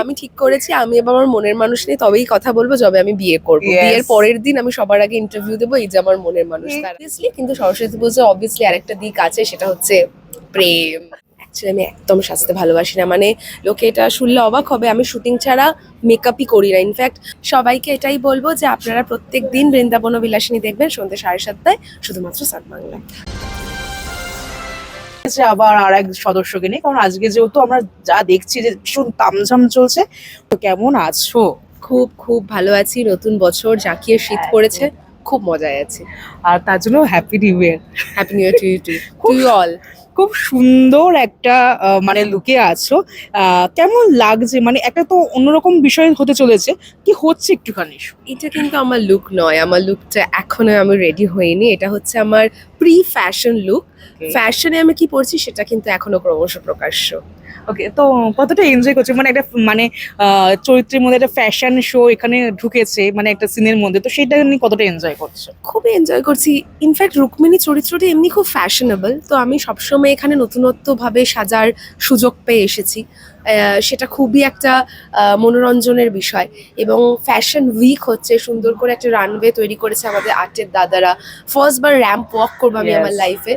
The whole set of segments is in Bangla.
আমি ঠিক করেছি আমি এবার আমার মনের মানুষ নিয়ে তবেই কথা বলবো যবে আমি বিয়ে করবো। Yes. বিয়ের পরের দিন আমি সবার আগে ইন্টারভিউ দেবো, এই যে আমার মনের মানুষ। অবভিয়াসলি কিন্তু সরস্বতী পুজো অবভিয়াসলি আরেকটা দিক আছে, সেটা হচ্ছে প্রেম। অ্যাকচুয়ালি আমি একদম সাজতে ভালোবাসি না, মানে লোকে এটা শুনলে অবাক হবে, আমি শুটিং ছাড়া মেকআপই করি না। ইনফ্যাক্ট সবাইকে এটাই বলবো যে আপনারা প্রত্যেক দিন বৃন্দাবন বিলাসিনী দেখবেন সন্ধ্যে 7:30 শুধুমাত্র সাত বাংলায়। আবার আর এক সদস্যকে নিয়ে, কারণ আজকে যেহেতু আমরা যা দেখছি যে ভীষণ তামঝাম চলছে, তো কেমন আছো? খুব খুব ভালো আছি, নতুন বছর জাঁকিয়ে শীত পড়েছে, খুব মজায় আছি। আর তার জন্য happy new year. Happy new year to you to you all. খুব সুন্দর একটা মানে লুকে আছো। কেমন লাগছে? মানে একটা তো অন্যরকম বিষয় হতে চলেছে, কি হচ্ছে একটুখানি? এটা কিন্তু আমার লুক নয়, আমার লুকটা এখনো আমি রেডি হইনি। এটা হচ্ছে আমার প্রি ফ্যাশন লুক। ফ্যাশনে আমি কি পরছি সেটা কিন্তু এখনো ক্রমশ প্রকাশ্য। ওকে, তো কতটা এনজয় করছো? মানে একটা মানে চরিত্রের মধ্যে একটা ফ্যাশন শো এখানে ঢুকেছে, মানে একটা সিনের মধ্যে, তো সেটা নিয়ে কতটা এনজয় করছো? খুবই এনজয় করছি। ইনফ্যাক্ট রুক্মিণী চরিত্রটা এমনি খুব ফ্যাশনেবল, তো আমি সবসময় এখানে নতুনত্বভাবে সাজার সুযোগ পেয়ে এসেছি। সেটা খুবই একটা মনোরঞ্জনের বিষয়। এবং ফ্যাশন উইক হচ্ছে, সুন্দর করে একটা রানওয়ে তৈরি করেছে আমাদের আর্টের দাদারা। ফার্স্ট বার র্যাম্প ওয়াক করবো আমি আমার লাইফে।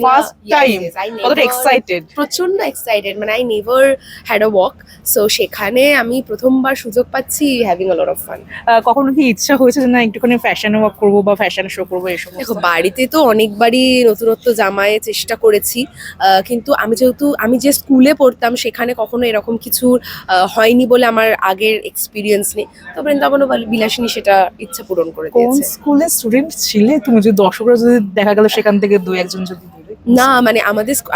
ফার্স্ট টাইম, কতটা এক্সাইটেড? প্রচন্ড এক্সাইটেড, মানে I never had a walk, so সেখানে আমি প্রথমবার সুযোগ পাচ্ছি, having a lot of fun. কখনো কি ইচ্ছা হয়েছে যে না একটুখানি ফ্যাশন ওয়াক করবো বা ফ্যাশন শো করবো এসব? দেখো, বাড়িতে তো অনেকবারই নতুনত্ব জামায় চেষ্টা করেছি, কিন্তু আমি যে স্কুলে পড়তাম সেখানে কখনো এরকম কিছু হয়নি বলে আমার আগের এক্সপিরিয়েন্স নেই। তো বৃন্দাবন বিলাসিনী সেটা ইচ্ছা পূরণ করে কোন দিয়েছে। স্কুলের স্টুডেন্ট ছিলে তুমি? যদি দর্শকরা যদি দেখা গেল সেখান থেকে দু একজন যদি বলে। না, মানে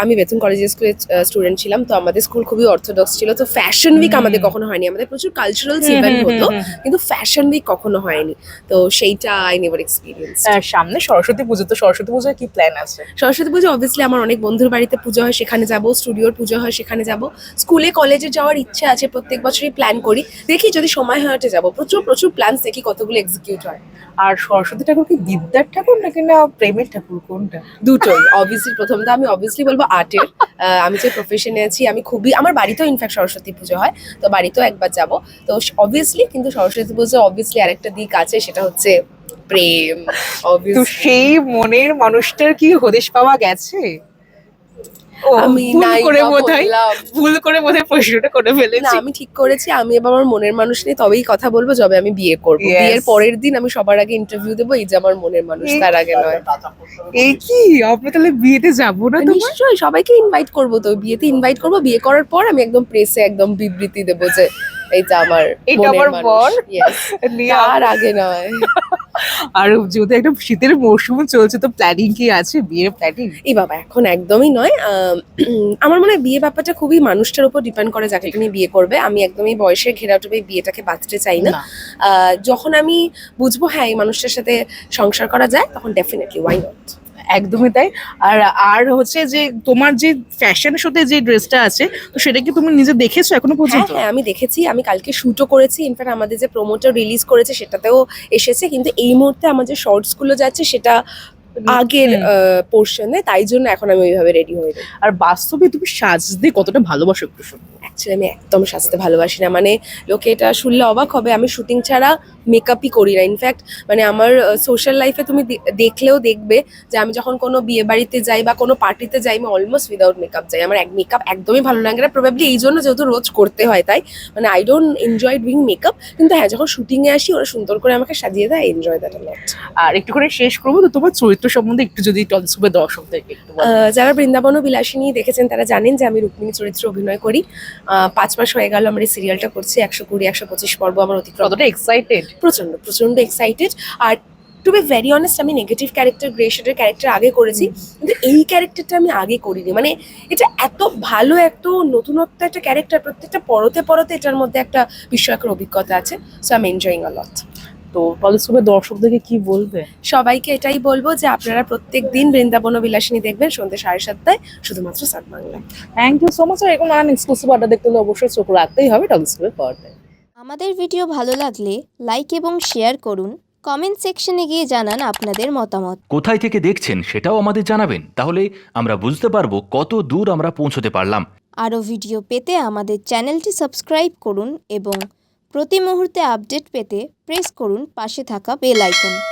আমি বেতন কলেজের স্কুলের স্টুডেন্ট ছিলাম, তো আমাদের স্কুল খুবই অর্থোডক্স ছিল, তো ফ্যাশন উইক আমাদের কখনো হয়নি। আমাদের প্রচুর কালচারাল ইভেন্ট হতো, কিন্তু ফ্যাশন উইক কখনো হয়নি, তো সেইটা আই নেভার এক্সপিরিয়েন্স। সামনে সরস্বতী পুজো, তো সরস্বতী পুজোর কি প্ল্যান আছে? সরস্বতী পুজো অবভিয়াসলি আমার অনেক বন্ধুর বাড়িতে পুজো হয়, সেখানে যাব। স্টুডিওর পুজো হয়, সেখানে যাব। স্কুলে কলেজে যাওয়ার ইচ্ছা আছে, প্রত্যেক বছরই প্ল্যান করি, দেখি যদি সময় হয়ে ওঠে যাবো। প্রচুর প্রচুর প্ল্যান, দেখি কতগুলো এক্সিকিউট হয়। আর সরস্বতী ঠাকুর কি বিদ্যার ঠাকুর নাকি না প্রেমের ঠাকুর, কোনটা? দুটোই। অবভিয়াসলি প্রথমটা আমি অবভিয়াসলি বলবো আর্টের। আমি যে প্রফেশনে আছি, আমি খুবই, আমার বাড়িতেও ইনফ্যাক্ট সরস্বতী পুজো হয়, তো বাড়িতেও একবার যাব। তো অবভিয়াসলি কিন্তু সরস্বতী পুজো অবভিয়াসলি আরেকটা দিক আছে, সেটা হচ্ছে প্রেম। তো সেই মনের মানুষটার কি হদিশ পাওয়া গেছে? আমি ভুল করে বোধহয় প্রশ্নটা করে না, ফেলেছি। আমি ঠিক করেছি আমি এবার আমার মনের মানুষ নিয়ে তবেই কথা বলবো যবে আমি বিয়ে করবো। Yes. বিয়ের পরের দিন আমি সবার আগে ইন্টারভিউ দেবো, এই যে আমার মনের মানুষ, তার আগে নয়। এই কি আমরা তাহলে বিয়েতে যাবো না? তো নিশ্চয়ই সবাইকে ইনভাইট করবো, তো বিয়েতে ইনভাইট করবো। বিয়ে করার পর আমি একদম প্রেসে একদম বিবৃতি দেবো যে এইটা আমার আমার বর। আর আগে নয়। আর যেহেতু একটা শীতের মৌসুম চলছে, তো প্ল্যানিং কি আছে, বিয়ের প্ল্যানিং? এই বাবা, এখন একদমই নয়। আমার মনে হয় বিয়ে ব্যাপারটা খুবই মানুষটার উপর ডিপেন্ড করে যাকে তুমি বিয়ে করবে। আমি একদমই বয়সের ঘেরাটোপে বিয়েটাকে বাঁধতে চাই না। যখন আমি বুঝবো হ্যাঁ এই মানুষটার সাথে সংসার করা যায়, তখন ডেফিনেটলি ওয়াই নট। একদমই তাই। আর আর হচ্ছে যে তোমার যে ফ্যাশন শোতে যে ড্রেসটা আছে, তো সেটা কি তুমি নিজে দেখেছো এখনো পর্যন্ত? হ্যাঁ, আমি দেখেছি, আমি কালকে শুটও করেছি। ইনফ্যাক্ট আমাদের যে প্রোমোটার রিলিজ করেছে সেটাতেও এসেছে, কিন্তু এই মুহূর্তে আমার যে শর্টস গুলো যাচ্ছে সেটা আগের পোর্শনে, তাই জন্য এখন আমি ওইভাবে রেডি হয়ে যাই। আর বাস্তবে তুমি সাজতে কতটা ভালোবাসো একটু শুনবো? অ্যাকচুয়ালি আমি একদম সাজতে ভালোবাসি না, মানে লোকে এটা শুনলে অবাক হবে, আমি শুটিং ছাড়া মেকআপই করি না। ইনফ্যাক্ট মানে আমার সোশ্যাল লাইফে তুমি দেখলেও দেখবে যে আমি যখন কোনো বিয়ে বাড়িতে যাই বা কোনো পার্টিতে যাই, আমি অলমোস্ট উইদাউট মেকআপ যাই। আমার মেকআপ একদমই ভালো লাগে না, প্রবাবলি এই জন্য যেহেতু রোজ করতে হয়, তাই মানে I don't enjoy doing makeup. কিন্তু হ্যাঁ, যখন শুটিংয়ে আসি ওরা সুন্দর করে আমাকে সাজিয়ে দেয়, এনজয় দ্যাট আ লট। আর একটু করে শেষ করবো, তো তোমার চরিত্র সম্বন্ধে একটু যদি টলিস্কোপের দর্শকদেরকে একটু বলো। যারা বৃন্দাবন বিলাসিনী দেখেছেন তারা জানেন যে আমি রুক্মিণী চরিত্রে অভিনয় করি। 5 মাস হয়ে গেল আমার এই সিরিয়ালটা করছি, 120-125 পর্ব আমার অতিক্রম। কতটা এক্সাইটেড? প্রচন্ড প্রচন্ড এক্সাইটেড। আর টু বি ভেরি অনেস্ট, আমি নেগেটিভ ক্যারেক্টার, গ্রে শেডের ক্যারেক্টার আগে করেছি, কিন্তু এই ক্যারেক্টারটা আমি আগে করিনি। মানে এটা এত ভালো, এত নতুনত্ব একটা ক্যারেক্টার, প্রত্যেকটা পরতে পরতে এটার মধ্যে একটা বিস্ময়কর অভিজ্ঞতা আছে। সো আই এম এনজয়িং আ লট। তো টলিস্কোপের দর্শকদেরকে কি বলবে? সবাইকে এটাই বলবো যে আপনারা প্রত্যেক দিন বৃন্দাবন বিলাসিনী দেখবেন সন্ধ্যে 7:30 শুধুমাত্র সাত বাংলায়। Thank you so much. আর এরকম নানান এক্সক্লুসিভ আড্ডা দেখতে হলে অবশ্যই চোখ রাখতেই হবে টলিস্কোপের পর্দায়। আমাদের ভিডিও ভালো লাগলে লাইক এবং শেয়ার করুন। কমেন্ট সেকশনে গিয়ে জানান আপনাদের মতামত। কোথায় থেকে দেখছেন সেটাও আমাদের জানাবেন, তাহলে আমরা বুঝতে পারবো কত দূর আমরা পৌঁছতে পারলাম। আরও ভিডিও পেতে আমাদের চ্যানেলটি সাবস্ক্রাইব করুন এবং প্রতি মুহূর্তে আপডেট পেতে প্রেস করুন পাশে থাকা বেল আইকন।